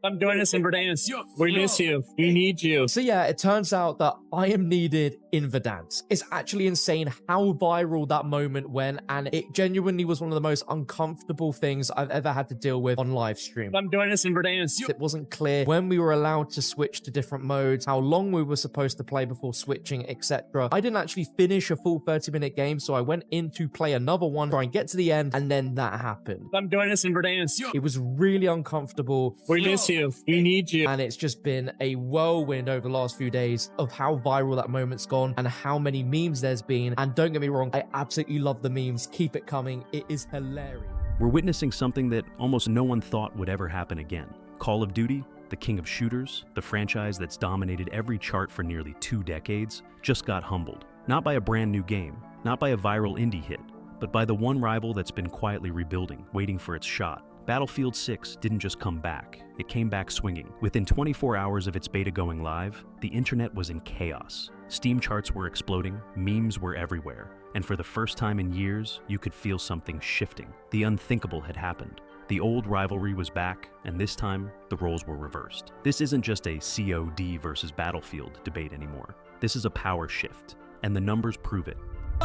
Come join us in Verdansk. We miss you. We need you. So yeah, it turns out that I am needed in Verdansk. It's actually insane how viral that moment went, and it genuinely was one of the most uncomfortable things I've ever had to deal with on live stream. Come join us in Verdansk. It wasn't clear when we were allowed to switch to different modes, how long we were supposed to play before switching, etc. I didn't actually finish a full 30-minute game, so I went in to play another one, try and get to the end, and then that happened. Come join us in Verdansk. It was really uncomfortable. We miss you. We need you. And it's just been a whirlwind over the last few days of how viral that moment's gone and how many memes there's been. And don't get me wrong, I absolutely love the memes. Keep it coming. It is hilarious. We're witnessing something that almost no one thought would ever happen again. Call of Duty, the king of shooters, the franchise that's dominated every chart for nearly 2 decades, just got humbled. Not by a brand new game, not by a viral indie hit, but by the one rival that's been quietly rebuilding, waiting for its shot. Battlefield 6 didn't just come back, it came back swinging. Within 24 hours of its beta going live, the internet was in chaos. Steam charts were exploding, memes were everywhere, and for the first time in years, you could feel something shifting. The unthinkable had happened. The old rivalry was back, and this time, the roles were reversed. This isn't just a COD versus Battlefield debate anymore. This is a power shift, and the numbers prove it.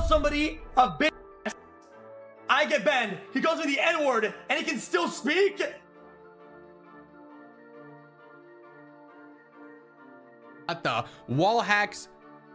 Somebody a bitch. I get banned. He calls me the N-word, and he can still speak. At the wall hacks,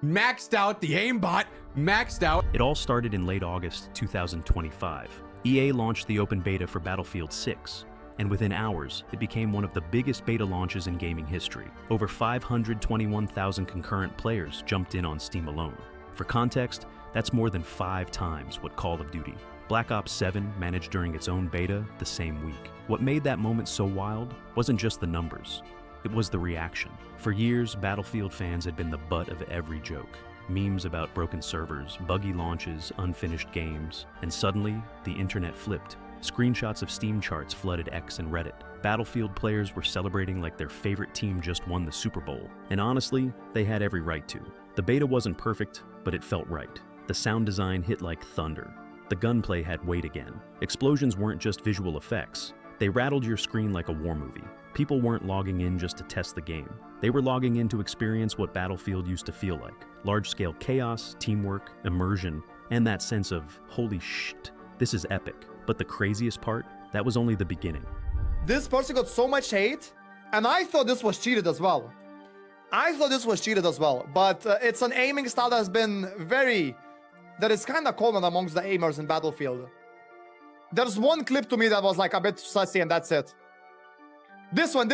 maxed out, the aimbot maxed out. It all started in late August 2025. EA launched the open beta for Battlefield 6, and within hours, it became one of the biggest beta launches in gaming history. Over 521,000 concurrent players jumped in on Steam alone. For context, that's more than 5 times what Call of Duty. Black Ops 7 managed during its own beta the same week. What made that moment so wild wasn't just the numbers, it was the reaction. For years, Battlefield fans had been the butt of every joke. Memes about broken servers, buggy launches, unfinished games, and suddenly, the internet flipped. Screenshots of Steam charts flooded X and Reddit. Battlefield players were celebrating like their favorite team just won the Super Bowl. And honestly, they had every right to. The beta wasn't perfect, but it felt right. The sound design hit like thunder. The gunplay had weight again. Explosions weren't just visual effects. They rattled your screen like a war movie. People weren't logging in just to test the game. They were logging in to experience what Battlefield used to feel like. Large-scale chaos, teamwork, immersion, and that sense of, holy shit, this is epic. But the craziest part, that was only the beginning. This person got so much hate, and I thought this was cheated as well. But it's an aiming style that has been that is kind of common amongst the aimers in Battlefield. There's one clip to me that was like a bit sussy, and that's it. This one.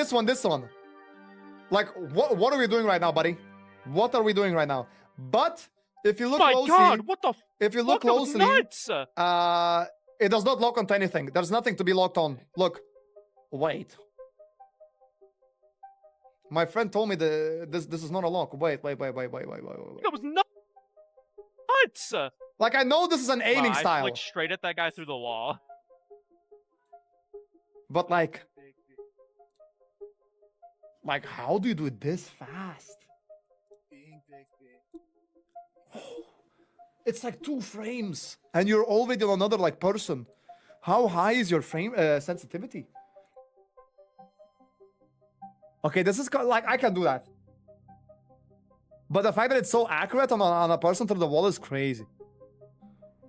Like, what are we doing right now, buddy? What are we doing right now? But if you look closely, God, what the if you look closely, it does not lock onto anything. There's nothing to be locked on. Look, wait. My friend told me this is not a lock. Wait. That was nuts. Like, I know this is an aiming I style, flicked straight at that guy through the wall. but like, how do you do it this fast? It's like 2 frames, and you're already on another like person. How high is your frame sensitivity? Okay, this is like, I can do that, but the fact that it's so accurate on a person through the wall is crazy.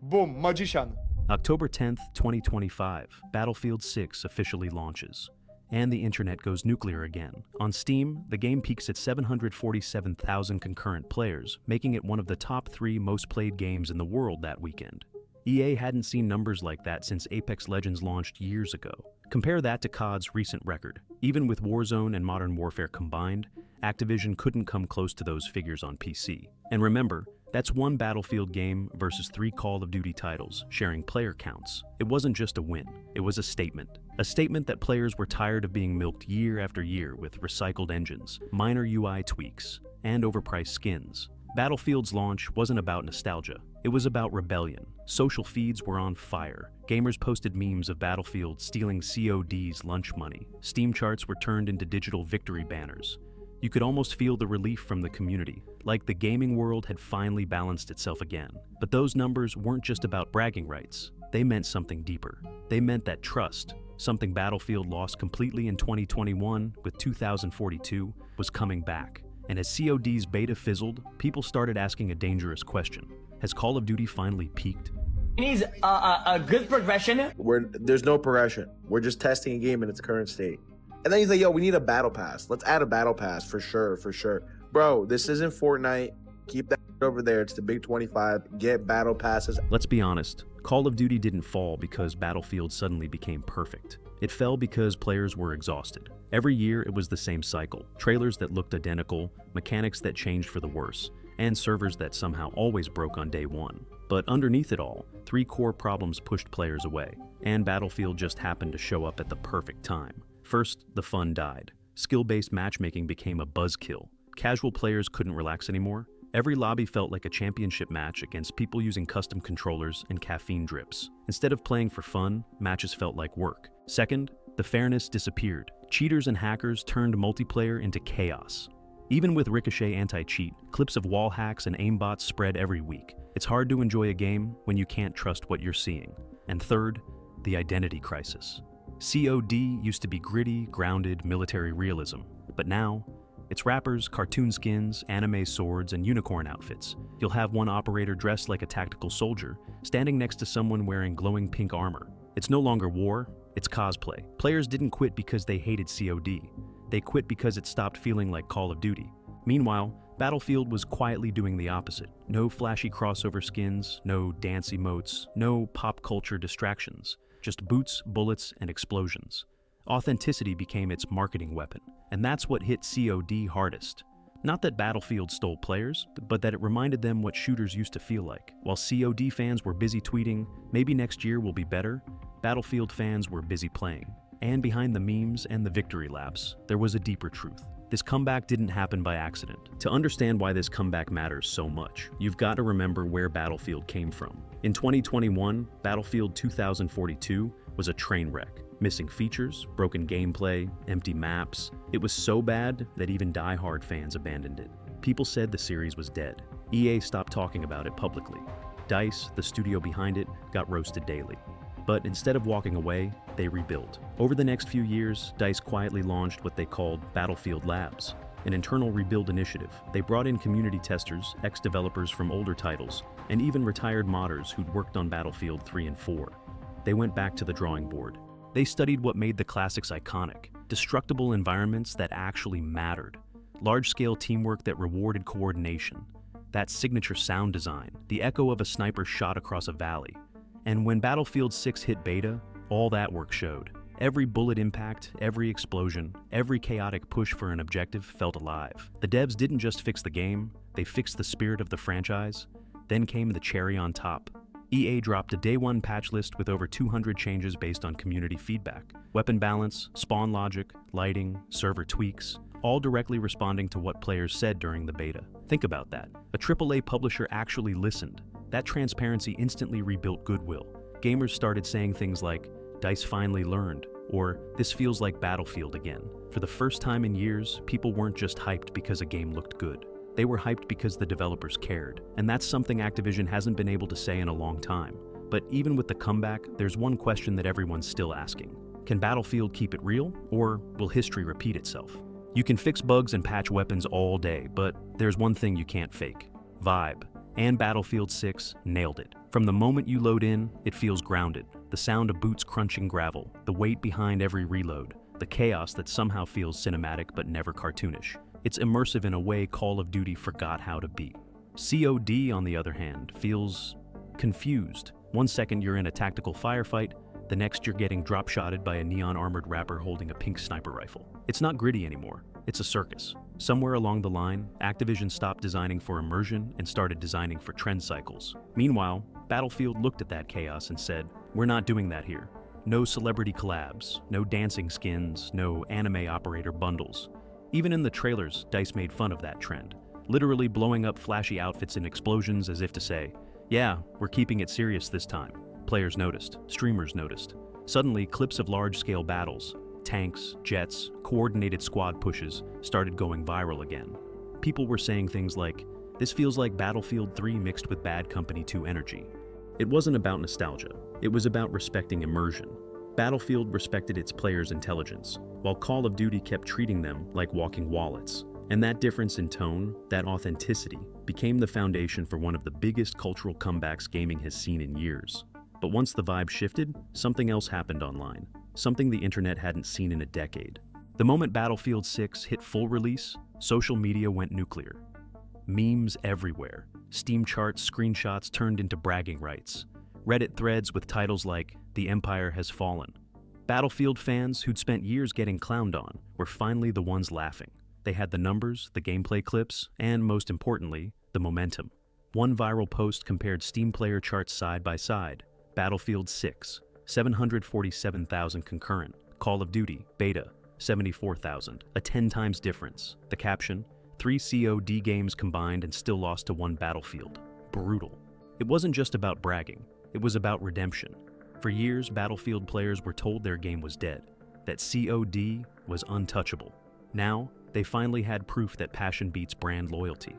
Boom, magician. October 10th, 2025, Battlefield 6 officially launches. And the internet goes nuclear again. On Steam, the game peaks at 747,000 concurrent players, making it one of the top 3 most played games in the world that weekend. EA hadn't seen numbers like that since Apex Legends launched years ago. Compare that to COD's recent record. Even with Warzone and Modern Warfare combined, Activision couldn't come close to those figures on PC. And remember, that's one Battlefield game versus 3 Call of Duty titles, sharing player counts. It wasn't just a win, it was a statement. A statement that players were tired of being milked year after year with recycled engines, minor UI tweaks, and overpriced skins. Battlefield's launch wasn't about nostalgia, it was about rebellion. Social feeds were on fire. Gamers posted memes of Battlefield stealing COD's lunch money. Steam charts were turned into digital victory banners. You could almost feel the relief from the community, like the gaming world had finally balanced itself again. But those numbers weren't just about bragging rights. they meant something deeper. They meant that trust, something Battlefield lost completely in 2021 with 2042, was coming back. And as COD's beta fizzled, people started asking a dangerous question. Has Call of Duty finally peaked? It needs a good progression. There's no progression. We're just testing a game in its current state. And then he's like, yo, we need a battle pass. Let's add a battle pass for sure, for sure. Bro, this isn't Fortnite. Keep that over there. It's the big 25. Get battle passes. Let's be honest, Call of Duty didn't fall because Battlefield suddenly became perfect. It fell because players were exhausted. Every year it was the same cycle. Trailers that looked identical, mechanics that changed for the worse, and servers that somehow always broke on day one. But underneath it all, three core problems pushed players away, and Battlefield just happened to show up at the perfect time. First, the fun died. Skill-based matchmaking became a buzzkill. Casual players couldn't relax anymore. Every lobby felt like a championship match against people using custom controllers and caffeine drips. Instead of playing for fun, matches felt like work. Second, the fairness disappeared. Cheaters and hackers turned multiplayer into chaos. Even with Ricochet anti-cheat, clips of wall hacks and aimbots spread every week. It's hard to enjoy a game when you can't trust what you're seeing. And third, the identity crisis. COD used to be gritty, grounded military realism, but now, it's rappers, cartoon skins, anime swords, and unicorn outfits. You'll have one operator dressed like a tactical soldier, standing next to someone wearing glowing pink armor. It's no longer war, it's cosplay. Players didn't quit because they hated COD. They quit because it stopped feeling like Call of Duty. Meanwhile, Battlefield was quietly doing the opposite. No flashy crossover skins, no dance emotes, no pop culture distractions. Just boots, bullets, and explosions. Authenticity became its marketing weapon, and that's what hit COD hardest. Not that Battlefield stole players, but that it reminded them what shooters used to feel like. While COD fans were busy tweeting, maybe next year will be better, Battlefield fans were busy playing. And behind the memes and the victory laps, there was a deeper truth. This comeback didn't happen by accident. To understand why this comeback matters so much, you've got to remember where Battlefield came from. In 2021, Battlefield 2042 was a train wreck. Missing features, broken gameplay, empty maps. It was so bad that even die-hard fans abandoned it. People said the series was dead. EA stopped talking about it publicly. DICE, the studio behind it, got roasted daily. But instead of walking away, they rebuilt. Over the next few years, DICE quietly launched what they called Battlefield Labs, an internal rebuild initiative. They brought in community testers, ex-developers from older titles, and even retired modders who'd worked on Battlefield 3 and 4. They went back to the drawing board. They studied what made the classics iconic, destructible environments that actually mattered, large-scale teamwork that rewarded coordination, that signature sound design, the echo of a sniper shot across a valley. And when Battlefield 6 hit beta, all that work showed. Every bullet impact, every explosion, every chaotic push for an objective felt alive. The devs didn't just fix the game, they fixed the spirit of the franchise. Then came the cherry on top. EA dropped a day one patch list with over 200 changes based on community feedback. Weapon balance, spawn logic, lighting, server tweaks, all directly responding to what players said during the beta. Think about that. A AAA publisher actually listened. That transparency instantly rebuilt goodwill. Gamers started saying things like, DICE finally learned, or this feels like Battlefield again. For the first time in years, people weren't just hyped because a game looked good. They were hyped because the developers cared, and that's something Activision hasn't been able to say in a long time. But even with the comeback, there's one question that everyone's still asking. Can Battlefield keep it real, or will history repeat itself? You can fix bugs and patch weapons all day, but there's one thing you can't fake: vibe. And Battlefield 6 nailed it. From the moment you load in, it feels grounded. The sound of boots crunching gravel, the weight behind every reload, the chaos that somehow feels cinematic but never cartoonish. It's immersive in a way Call of Duty forgot how to be. COD, on the other hand, feels confused. One second you're in a tactical firefight, the next you're getting drop-shotted by a neon-armored rapper holding a pink sniper rifle. It's not gritty anymore, it's a circus. Somewhere along the line, Activision stopped designing for immersion and started designing for trend cycles. Meanwhile, Battlefield looked at that chaos and said, we're not doing that here. No celebrity collabs, no dancing skins, no anime operator bundles. Even in the trailers, DICE made fun of that trend, literally blowing up flashy outfits and explosions as if to say, yeah, we're keeping it serious this time. Players noticed, streamers noticed. Suddenly, clips of large-scale battles, tanks, jets, coordinated squad pushes started going viral again. People were saying things like, this feels like Battlefield 3 mixed with Bad Company 2 energy. It wasn't about nostalgia. It was about respecting immersion. Battlefield respected its players' intelligence, while Call of Duty kept treating them like walking wallets. And that difference in tone, that authenticity, became the foundation for one of the biggest cultural comebacks gaming has seen in years. But once the vibe shifted, something else happened online. Something the internet hadn't seen in a decade. The moment Battlefield 6 hit full release, social media went nuclear. Memes everywhere. Steam charts, screenshots turned into bragging rights. Reddit threads with titles like, "The Empire Has Fallen." Battlefield fans who'd spent years getting clowned on were finally the ones laughing. They had the numbers, the gameplay clips, and most importantly, the momentum. One viral post compared Steam player charts side by side. Battlefield 6, 747,000 concurrent. Call of Duty, beta, 74,000, a 10 times difference. The caption, 3 COD games combined and still lost to 1 Battlefield. Brutal. It wasn't just about bragging, it was about redemption. For years, Battlefield players were told their game was dead, that COD was untouchable. Now, they finally had proof that passion beats brand loyalty.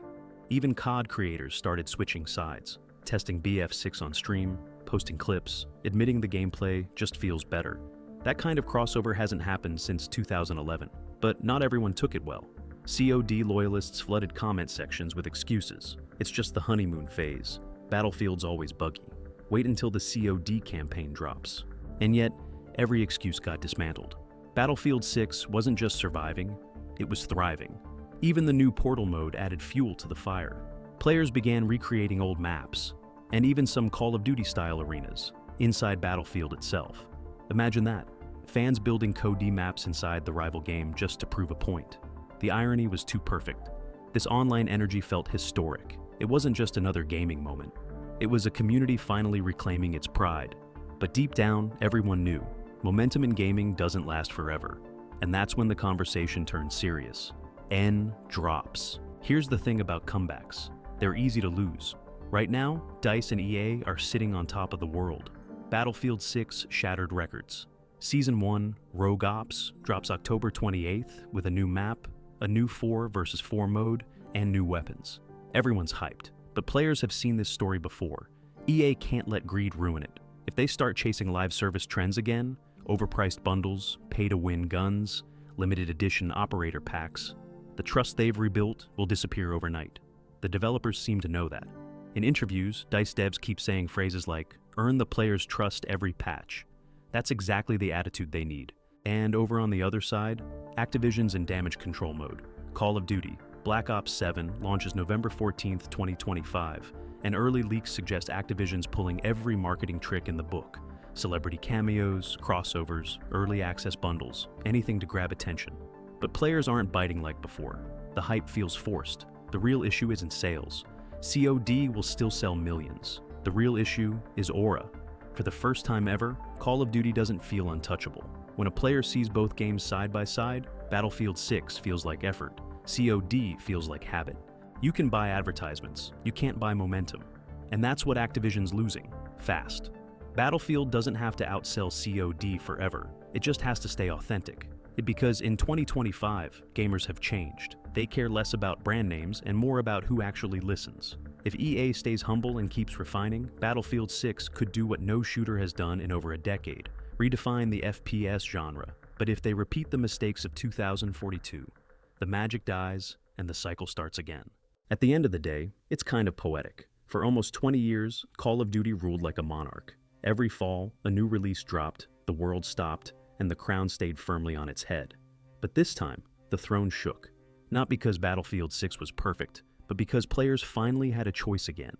Even COD creators started switching sides, testing BF6 on stream, posting clips, admitting the gameplay just feels better. That kind of crossover hasn't happened since 2011, but not everyone took it well. COD loyalists flooded comment sections with excuses. It's just the honeymoon phase. Battlefield's always buggy. Wait until the COD campaign drops. And yet, every excuse got dismantled. Battlefield 6 wasn't just surviving, it was thriving. Even the new Portal mode added fuel to the fire. Players began recreating old maps, and even some Call of Duty-style arenas, inside Battlefield itself. Imagine that, fans building COD maps inside the rival game just to prove a point. The irony was too perfect. This online energy felt historic. It wasn't just another gaming moment. It was a community finally reclaiming its pride. But deep down, everyone knew, momentum in gaming doesn't last forever. And that's when the conversation turned serious. N drops. Here's the thing about comebacks. They're easy to lose. Right now, DICE and EA are sitting on top of the world. Battlefield 6 shattered records. Season 1, Rogue Ops, drops October 28th with a new map, a new 4 versus 4 mode, and new weapons. Everyone's hyped, but players have seen this story before. EA can't let greed ruin it. If they start chasing live service trends again, overpriced bundles, pay-to-win guns, limited edition operator packs, the trust they've rebuilt will disappear overnight. The developers seem to know that. In interviews, DICE devs keep saying phrases like, "Earn the player's trust every patch." That's exactly the attitude they need. And over on the other side, Activision's in damage control mode. Call of Duty, Black Ops 7 launches November 14th, 2025, and early leaks suggest Activision's pulling every marketing trick in the book. Celebrity cameos, crossovers, early access bundles, anything to grab attention. But players aren't biting like before. The hype feels forced. The real issue isn't sales. COD will still sell millions. The real issue is aura. For the first time ever, Call of Duty doesn't feel untouchable. When a player sees both games side by side, Battlefield 6 feels like effort. COD feels like habit. You can buy advertisements, you can't buy momentum. And that's what Activision's losing, fast. Battlefield doesn't have to outsell COD forever, it just has to stay authentic. Because in 2025, gamers have changed. They care less about brand names and more about who actually listens. If EA stays humble and keeps refining, Battlefield 6 could do what no shooter has done in over a decade, redefine the FPS genre. But if they repeat the mistakes of 2042, the magic dies and the cycle starts again. At the end of the day, it's kind of poetic. For almost 20 years, Call of Duty ruled like a monarch. Every fall, a new release dropped, the world stopped, and the crown stayed firmly on its head. But this time, the throne shook. Not because Battlefield 6 was perfect, but because players finally had a choice again.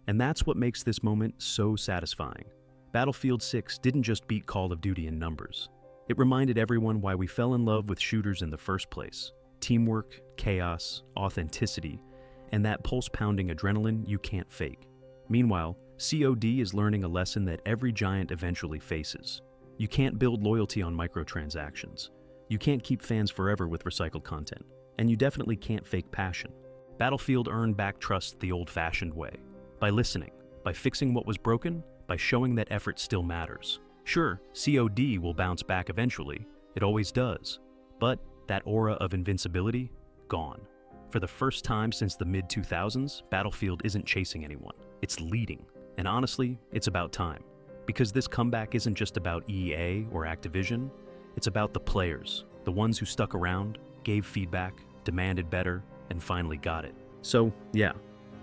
And that's what makes this moment so satisfying. Battlefield 6 didn't just beat Call of Duty in numbers. It reminded everyone why we fell in love with shooters in the first place. Teamwork, chaos, authenticity, and that pulse-pounding adrenaline you can't fake. Meanwhile, COD is learning a lesson that every giant eventually faces. You can't build loyalty on microtransactions. You can't keep fans forever with recycled content. And you definitely can't fake passion. Battlefield earned back trust the old-fashioned way. By listening, by fixing what was broken, by showing that effort still matters. Sure, COD will bounce back eventually. It always does. But that aura of invincibility, gone. For the first time since the mid-2000s, Battlefield isn't chasing anyone. It's leading. And honestly, it's about time. Because this comeback isn't just about EA or Activision, it's about the players, the ones who stuck around, gave feedback, demanded better, and finally got it. So, yeah,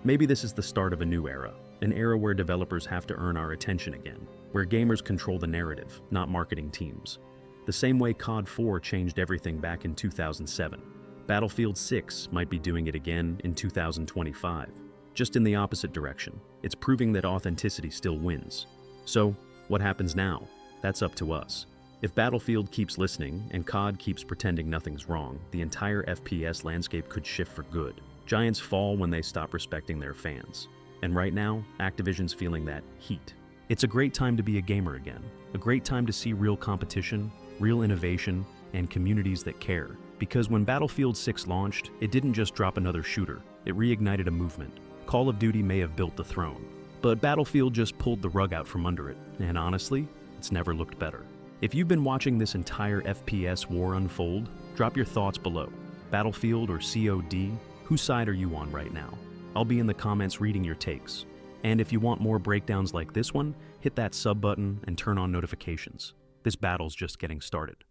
maybe this is the start of a new era, an era where developers have to earn our attention again, where gamers control the narrative, not marketing teams. The same way COD 4 changed everything back in 2007, Battlefield 6 might be doing it again in 2025, just in the opposite direction. It's proving that authenticity still wins. So, what happens now? That's up to us. If Battlefield keeps listening and COD keeps pretending nothing's wrong, the entire FPS landscape could shift for good. Giants fall when they stop respecting their fans. And right now, Activision's feeling that heat. It's a great time to be a gamer again, a great time to see real competition, real innovation, and communities that care. Because when Battlefield 6 launched, it didn't just drop another shooter, it reignited a movement. Call of Duty may have built the throne, but Battlefield just pulled the rug out from under it, and honestly, it's never looked better. If you've been watching this entire FPS war unfold, drop your thoughts below. Battlefield or COD, whose side are you on right now? I'll be in the comments reading your takes. And if you want more breakdowns like this one, hit that sub button and turn on notifications. This battle's just getting started.